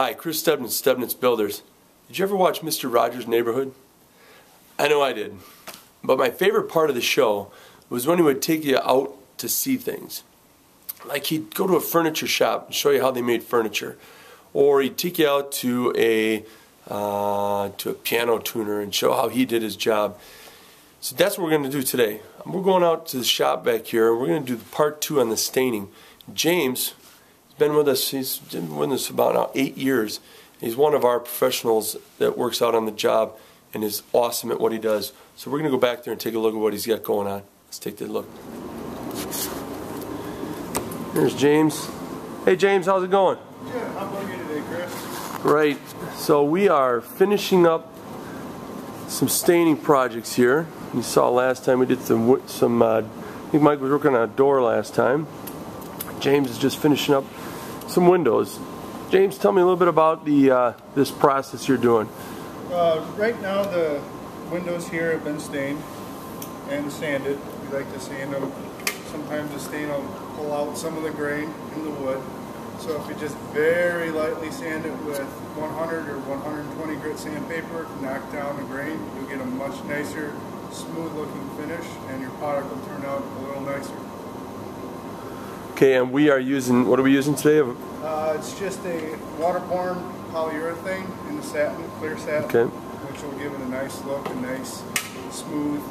Hi, Chris Stebnitz, Stebnitz Builders. Did you ever watch Mr. Rogers' Neighborhood? I know I did. But my favorite part of the show was when he would take you out to see things. Like he'd go to a furniture shop and show you how they made furniture. Or he'd take you out to a piano tuner and show how he did his job. So that's what we're going to do today. We're going out to the shop back here and we're going to do part 2 on the staining. James has been with us, he's been with us about now 8 years. He's one of our professionals that works out on the job and is awesome at what he does. So we're going to go back there and take a look at what he's got going on. Let's take that look. There's James. Hey James, how's it going? Good. How about you today, Chris? Right. So we are finishing up some staining projects here. You saw last time we did some I think Mike was working on a door last time. James is just finishing up some windows. James, tell me a little bit about the this process you're doing. Right now the windows here have been stained and sanded. We like to sand them. Sometimes the stain will pull out some of the grain in the wood. So if you just very lightly sand it with 100 or 120 grit sandpaper, knock down the grain, you'll get a much nicer, smooth looking finish and your product will turn out a little nicer. Okay, and we are using, what are we using today? It's just a waterborne polyurethane in the satin, clear satin, okay, which will give it a nice look, a nice smooth,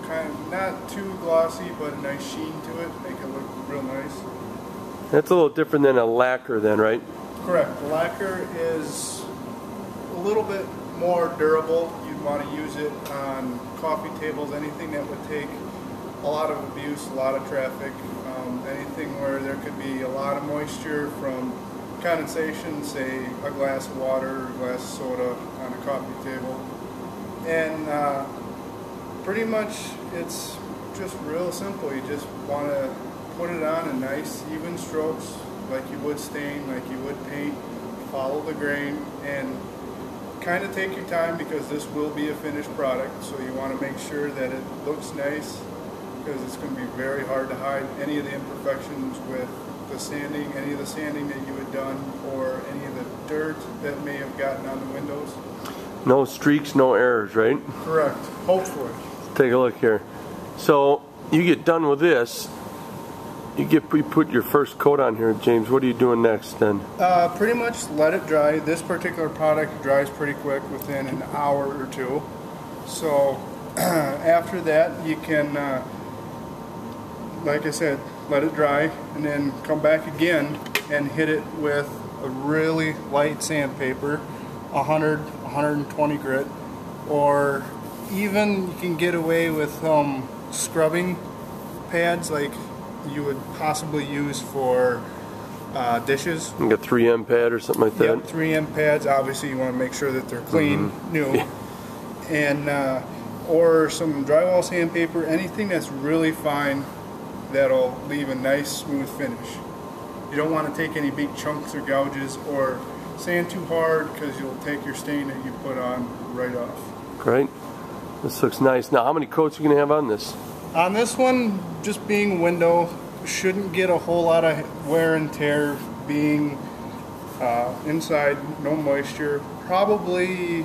kind of not too glossy, but a nice sheen to it, make it look real nice. That's a little different than a lacquer then, right? Correct. The lacquer is a little bit more durable. You'd want to use it on coffee tables, anything that would take a lot of abuse, a lot of traffic, anything where there could be a lot of moisture from condensation, say a glass of water or a glass of soda on a coffee table. And pretty much it's just real simple. You just want to put it on in nice even strokes like you would stain, like you would paint, follow the grain and kind of take your time because this will be a finished product, so you want to make sure that it looks nice because it's going to be very hard to hide any of the imperfections with the sanding, any of the sanding that you had done or any of the dirt that may have gotten on the windows. No streaks, no errors, right? Correct, hopefully. Let's take a look here. So you get done with this, you put your first coat on here, James. What are you doing next then? Pretty much let it dry. This particular product dries pretty quick within an hour or two. So after that you can, like I said, let it dry and then come back again and hit it with a really light sandpaper, 100, 120 grit, or even you can get away with scrubbing pads like you would possibly use for dishes. Like a 3M pad or something like that? Yep, 3M pads. Obviously you want to make sure that they're clean, new. Yeah. And or some drywall sandpaper, anything that's really fine that'll leave a nice smooth finish. You don't want to take any big chunks or gouges or sand too hard because you'll take your stain that you put on right off. Great. This looks nice. Now how many coats are you going to have on this? On this one, just being window, shouldn't get a whole lot of wear and tear, being inside, no moisture. Probably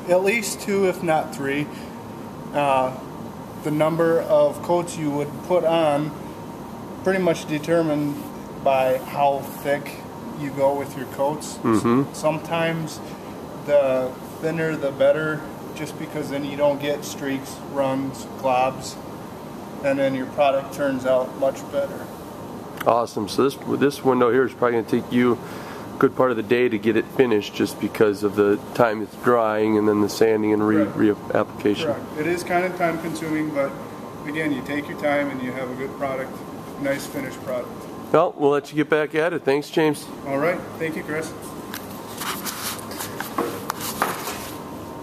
at least 2, if not 3. The number of coats you would put on pretty much determined by how thick you go with your coats. Sometimes the thinner the better, just because then you don't get streaks, runs, globs, and then your product turns out much better. Awesome. So this window here is probably going to take you a good part of the day to get it finished just because of the time it's drying and then the sanding and reapplication. Correct. It is kind of time consuming, but again, you take your time and you have a good product, nice finished product. Well, we'll let you get back at it. Thanks, James. All right. Thank you, Chris.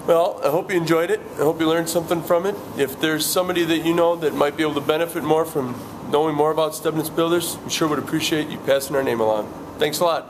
Well, I hope you enjoyed it. I hope you learned something from it. If there's somebody that you know that might be able to benefit more from knowing more about Stebnitz Builders, we sure would appreciate you passing our name along. Thanks a lot.